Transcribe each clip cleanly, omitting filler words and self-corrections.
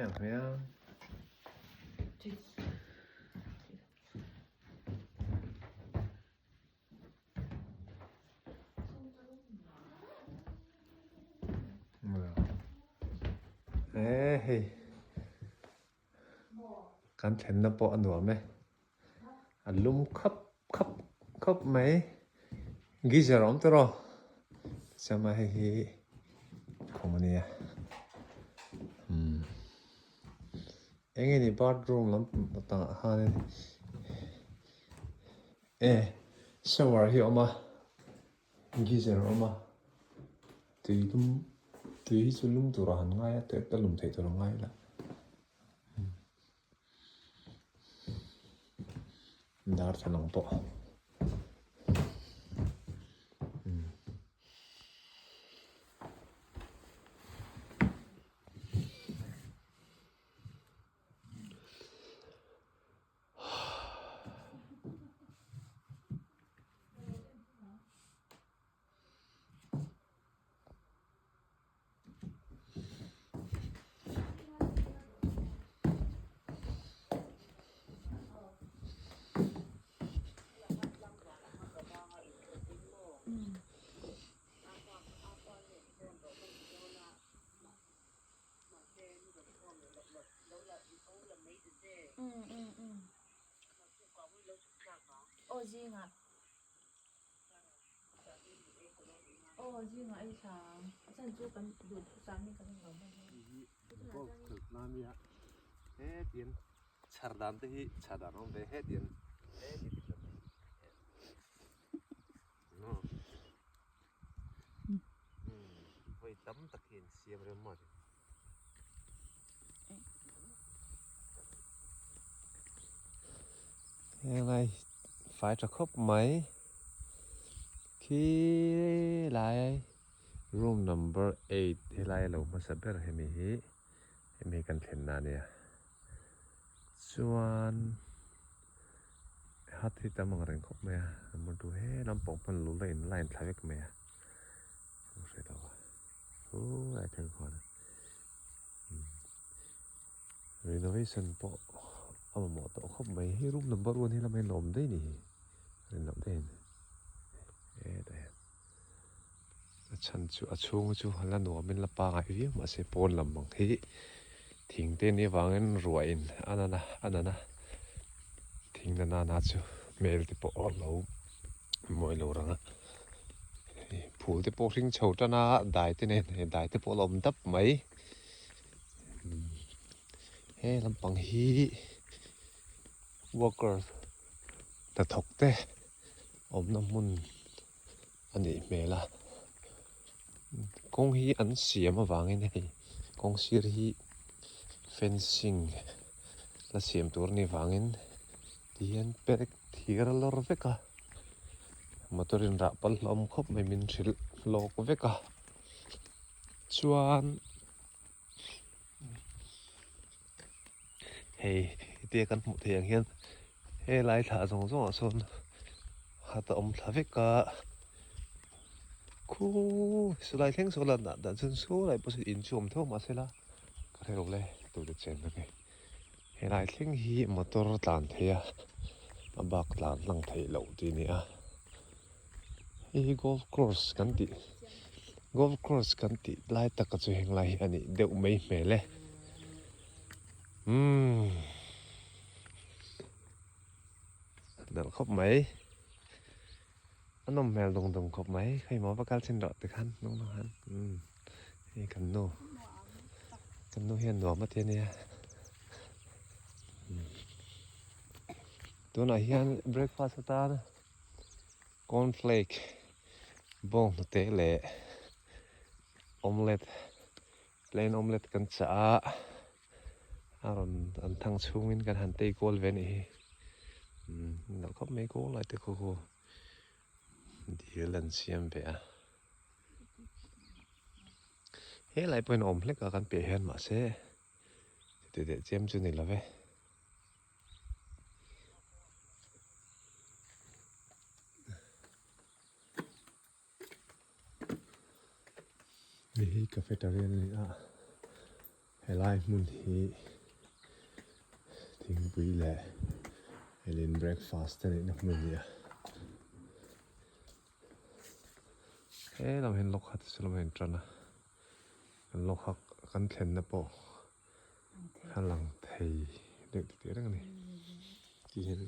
à phải không ê cắn thèn nó bỏ nửa mày anh lum khắp khắp khắp mấy ghi giờ rong tao rồi sao mà hay không anh à anh ấy đi bathroom lắm tao hai ê shower hiểu mà ghi giờ rong mà tùy cho lum tụi nó ngay á tụi ta lum thấy tụi nó ngay là đào thành lòng bộ riêng à riêng à anh sáng chân chú cần đủ sáng mình cần ngắm có thực nam ya hết tiền chardam thì chardam không về hết tiền hết tiền nó vậy tấm tắc hiện xiêm rồi mà này phải cho khóc mấy khi lại room number 8 thì lại lâu mà sắp tới mình cần thêm nào nè chuan hát thì tao mang rèn khóc mày mình tu hết năm bông phân lũ lên thay cái mày không sẽ đâu lại thêm con renovation po mà tổ khóc mày room number 1 thì là mày nộm đấy nè nộm đấy đây chân chú chung là nổ bên là ba ngày viết mà sẽ pon làm bằng thế thỉnh tên đi vào cái ruồi anh thỉnh na chú mail thì bỏ lâu mỗi lâu rồi phụ thì bỏ sinh chầu cho na đại thế này đại thì bỏ lồng đắp mấy he làm bằng hi worker ta thọc thế năm mun anh ấy mẹ là công hi ăn xỉa mà vàng này công xỉa hi fencing là xiêm tour này vàng thì anh perek thiệt là lor veka motorin rapal lom khop mai min thil lok veka chuan hei tia kan hmuh theih ang hian he lai thla zawng zawng ah sawn hahdam thla veka khu sulai thleng so la da chun so lai posit in chum tho ma sela ka reu le tu de chen ve he lai thleng hi motor tlan theia abak tlan lang thei lo ti ni a hi golf course kan ti lai taka chu heng lai ani deuh mai hmele dal khop mai anom mel dong khop mai khai mo bakal chin ro te khan nong han hi kan no hian no ma te nia tuna hian breakfast ta cornflake bong te le omelette plain omelette kan cha aron an thang chungin kan han te kol ve ni dal khop mai ko lai te ko dilan siam be a he lai point omelette ka kan pe hian ma se te de chem chu ni lave hi cafeteria ni a helai hmun hi thingpui le helin breakfast te na hmun nia lam hen lok hat sulom hen trana kan lok hak kan thlen na po halang thei dek ti rang ni ki hen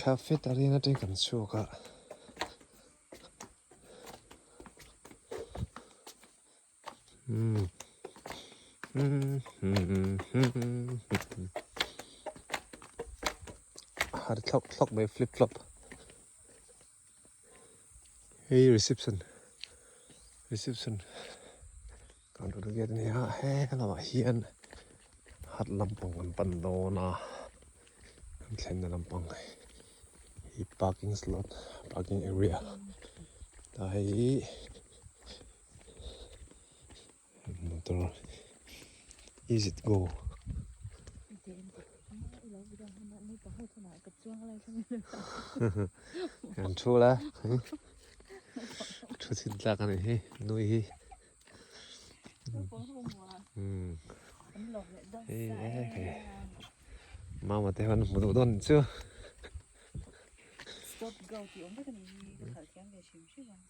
cafe tarina te kan chu ka har thok mai flip flop hey reception kan ru get ni ha he lama hian hat lampang kan pan do na kan thlen na lampang hi parking slot parking area tai motor easy to go kan thu la thu sin thlak ani hi nui hi mama te han mu don chu stop go thì ông biết cái này cái khởi kém để xíu xíu vào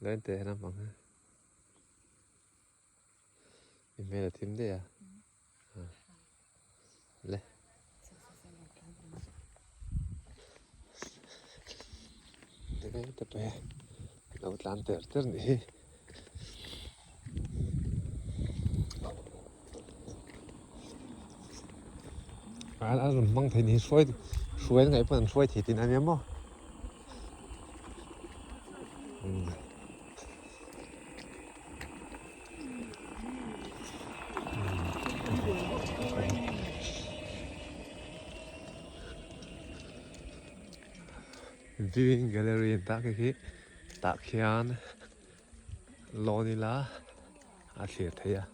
lên te na bang email tim de ya le de te pe lo tlan ter ni hi rồi mong thấy ni xuôi ngày phần xuôi thì tin anh em không viewing gallery ta cái gì ta khian lo ni la à thiệt thấy à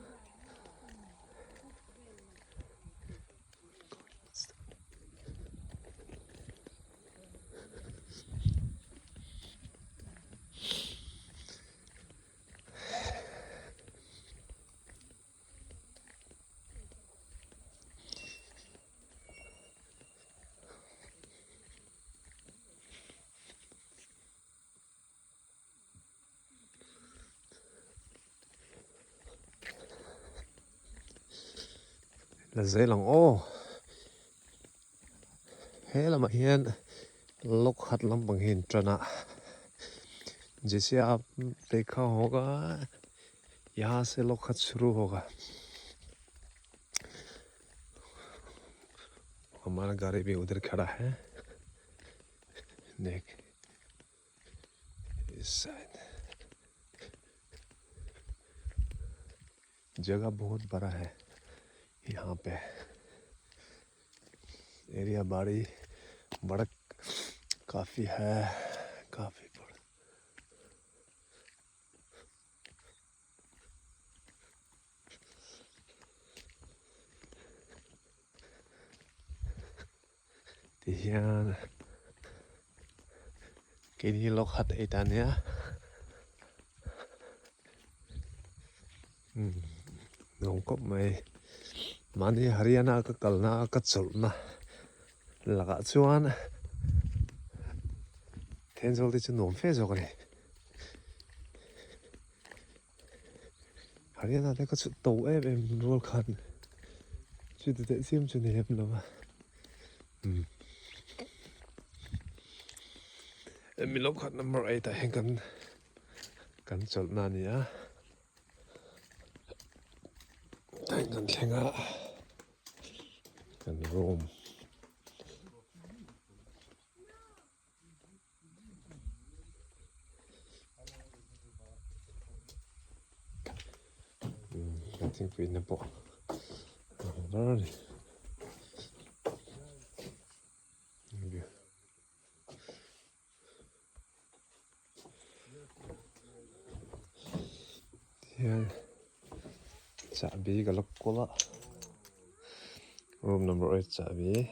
là dễ lòng ô thế là mà hiền lúc hạt lắm bằng hiền trần ạ chỉ sẽ áp để khao hoga यहाँ से लोग खत शुरू होगा हमारा गाड़ी भी उधर खड़ा है देख इस साइड जगह बहुत बड़ा है यहाँ पे एरिया बड़ी बड़ा काफी है काफी बड़ा Tiyan kini lokhat itania ngong kop mai mani Haryana ka kalna ka chulna laga chuan Thenzawl ti chu nom fe zo kani Haryana te ka chu to em rol khan chu te sim chu ne em lova mi lokhat number 8 ta hen kan chulna ni a kan thlenga kan room kan thing pui na po rồi Yan chabi galak kola room number 8 chabi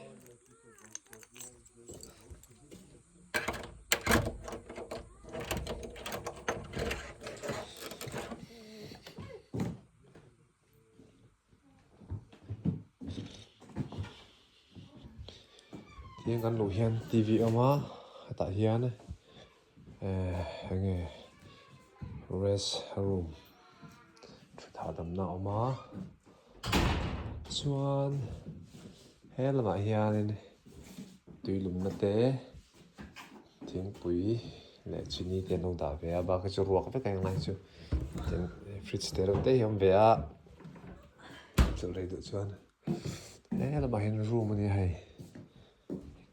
tiếng kan lu hian TV ama ta hian nge rest room hahdam na oma chuan he lama hianin tuilum na te thingpui le chini te no da ve ba ka chu ruak ve ka ngai chu ten fridge te ro te hiam ve a chu rei du chuan he lama hian room ani hei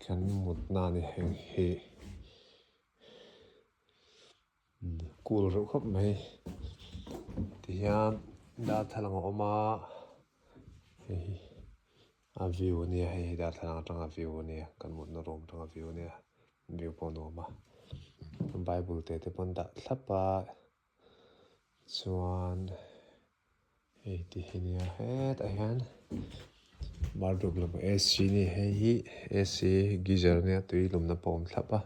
kan mut na ni heng hi cool ro khop mai ti hian da thalang oma hei a view ni hei da thalang atanga view ni kan mut na room atanga view ni view pon oma bible te pon da thlapa chuan hei ti hinia he ta hian wardrobe lam AC ni hei AC geyser ne tui lum na pawm thlapa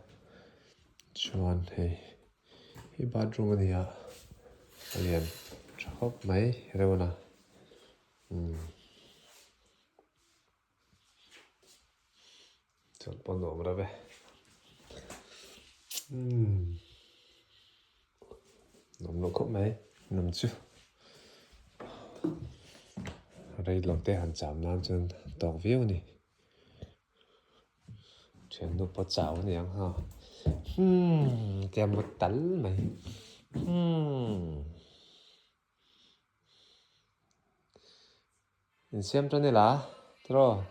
chuan hei hi bathroom ania alian thahop mai rewana chọn pon nom ra ve nom nó khop mai nom chu rei lok te han cham nan chun tok view ni chen nu po chau ni ang ha tiam một tal mai in xem cho nên là thôi